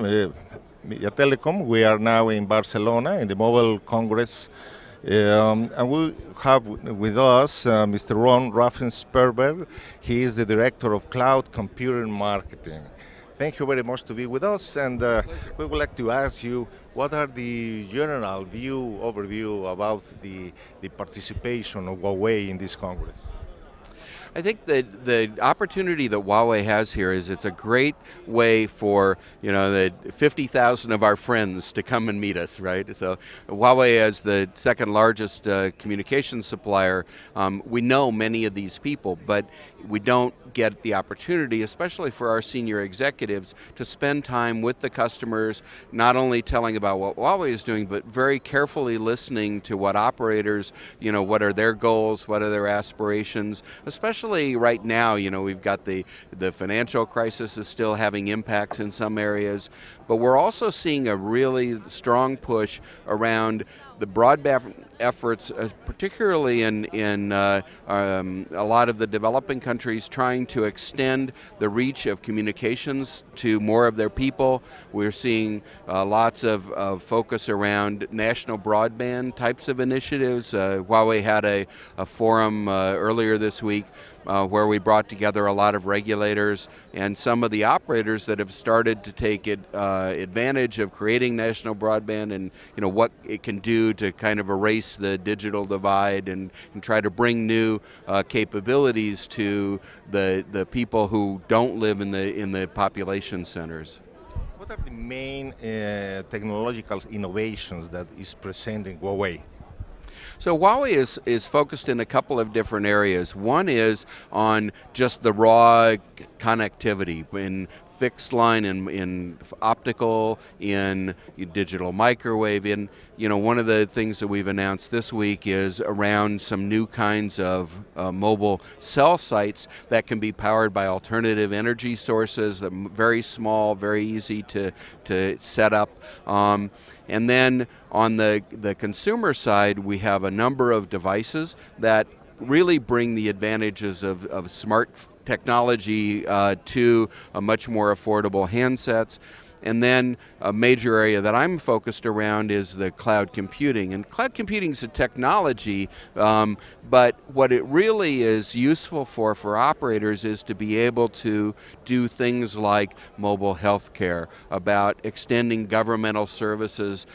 MediaTelecom. We are now in Barcelona in the Mobile Congress, and we have with us Mr. Raffensperger. He is the Director of Cloud Computing Marketing. Thank you very much to be with us, and we would like to ask you, what are the general overview about the participation of Huawei in this Congress? I think that the opportunity that Huawei has here is it's a great way for the 50,000 of our friends to come and meet us, right? So Huawei, as the second largest communications supplier, we know many of these people, but we don't get the opportunity, especially for our senior executives, to spend time with the customers, not only telling about what Huawei is doing, but very carefully listening to what operators, what are their goals, what are their aspirations, especially right now. We've got the financial crisis is still having impacts in some areas, but we're also seeing a really strong push around the broadband efforts, particularly in a lot of the developing countries, trying to extend the reach of communications to more of their people. We're seeing lots of focus around national broadband types of initiatives. Huawei had a forum earlier this week where we brought together a lot of regulators and some of the operators that have started to take advantage of creating national broadband, and what it can do to kind of erase the digital divide and try to bring new capabilities to the people who don't live in the population centers. What are the main technological innovations that is present in Huawei? So Huawei is focused in a couple of different areas. One is on just the raw connectivity in fixed line, in optical, in digital microwave. One of the things that we've announced this week is around some new kinds of mobile cell sites that can be powered by alternative energy sources, very small, very easy to set up. And then on the consumer side, we have a number of devices that really bring the advantages of smart technology to a much more affordable handsets. And then a major area that I'm focused around is the cloud computing. And cloud computing is a technology, but what it really is useful for operators is to be able to do things like mobile health care, about extending governmental services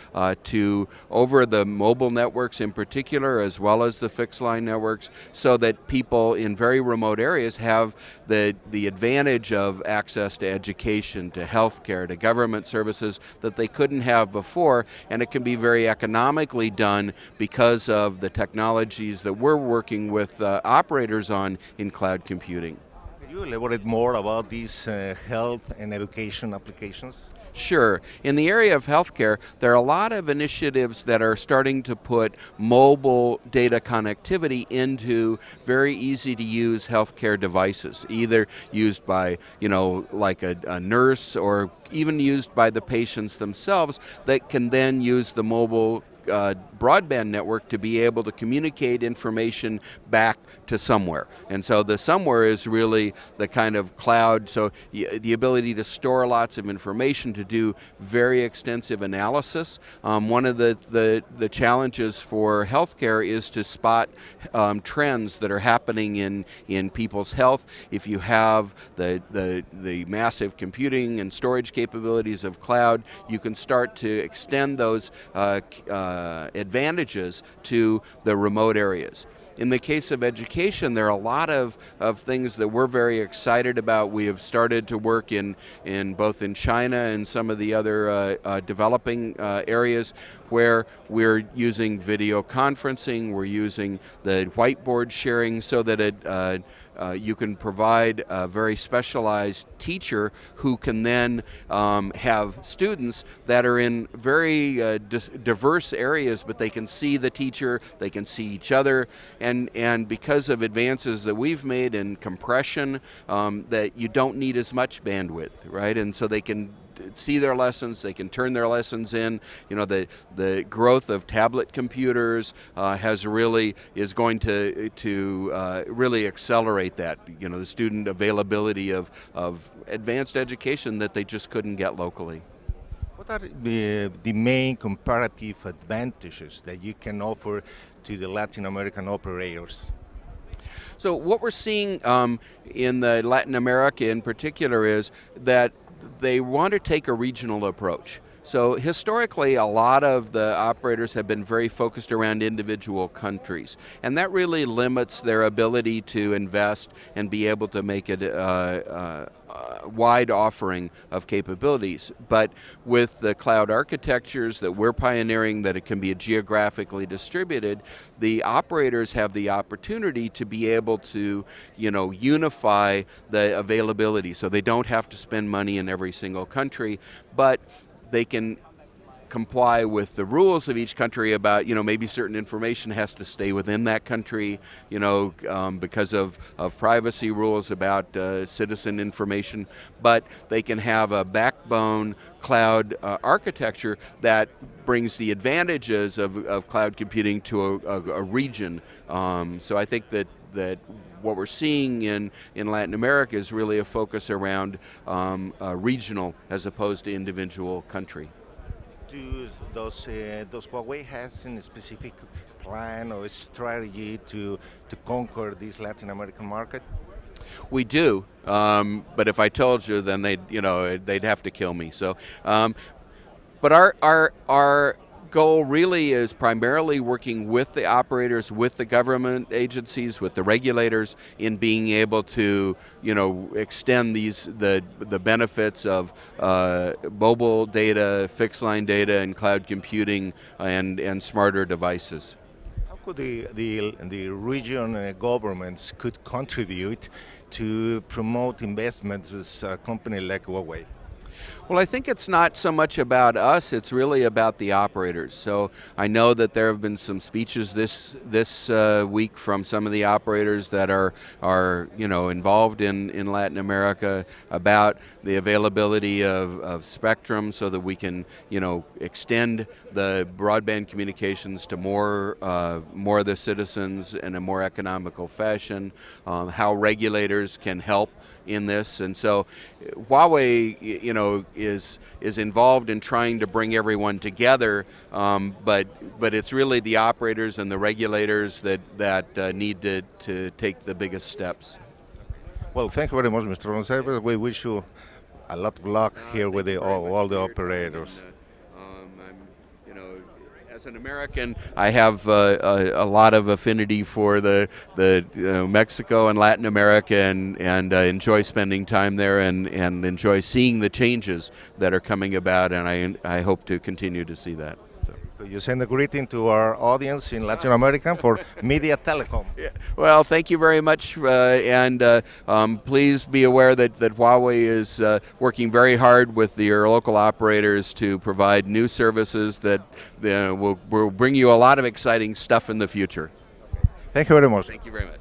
to over the mobile networks in particular, as well as the fixed line networks, so that people in very remote areas have the advantage of access to education, to health care, to government services that they couldn't have before, and it can be very economically done because of the technologies that we're working with operators on in cloud computing. Can you elaborate more about these health and education applications? Sure. In the area of healthcare, there are a lot of initiatives that are starting to put mobile data connectivity into very easy to use healthcare devices, either used by, like a nurse, or even used by the patients themselves, that can then use the mobile broadband network to be able to communicate information back to somewhere. And so the somewhere is really the kind of cloud, so the ability to store lots of information, to do very extensive analysis. One of the challenges for healthcare is to spot trends that are happening in people's health. If you have the massive computing and storage capabilities of cloud, you can start to extend those advantages to the remote areas. In the case of education, there are a lot of things that we're very excited about. We have started to work in both in China and some of the other developing areas where we're using video conferencing, we're using the whiteboard sharing so that you can provide a very specialized teacher who can then have students that are in very diverse areas, but they can see the teacher, they can see each other, and because of advances that we've made in compression, that you don't need as much bandwidth, right? And so they can see their lessons, they can turn their lessons in. The growth of tablet computers is going to really accelerate that. The student availability of advanced education that they just couldn't get locally. What are the main comparative advantages that you can offer to the Latin American operators? So what we're seeing in the Latin America in particular is that they want to take a regional approach. So historically, a lot of the operators have been very focused around individual countries, and that really limits their ability to invest and be able to make it a wide offering of capabilities. But with the cloud architectures that we're pioneering, that it can be geographically distributed, the operators have the opportunity to be able to, unify the availability, so they don't have to spend money in every single country, but they can comply with the rules of each country about, maybe certain information has to stay within that country, because of privacy rules about citizen information. But they can have a backbone cloud architecture that brings the advantages of cloud computing to a region. So I think that what we're seeing in Latin America is really a focus around regional as opposed to individual country. Does Huawei has a specific plan or strategy to conquer this Latin American market? We do, but if I told you, then they'd have to kill me. So, but our goal really is primarily working with the operators, with the government agencies, with the regulators in being able to, extend the benefits of mobile data, fixed line data, and cloud computing and smarter devices. How could the region governments could contribute to promote investments as a company like Huawei? Well, I think it's not so much about us, it's really about the operators. So I know that there have been some speeches this week from some of the operators that are involved in Latin America about the availability of spectrum so that we can, extend the broadband communications to more of the citizens in a more economical fashion, how regulators can help in this. And so Huawei, is involved in trying to bring everyone together, but it's really the operators and the regulators that need to take the biggest steps. Well, thank you very much, Mr. Raffensperger. We wish you a lot of luck here with all the operators. As an American, I have a lot of affinity for the Mexico and Latin America, and enjoy spending time there, and enjoy seeing the changes that are coming about, and I hope to continue to see that. You send a greeting to our audience in Latin America for Media Telecom. Yeah. Well, thank you very much, and please be aware that Huawei is working very hard with your local operators to provide new services that will bring you a lot of exciting stuff in the future. Thank you very much. Thank you very much.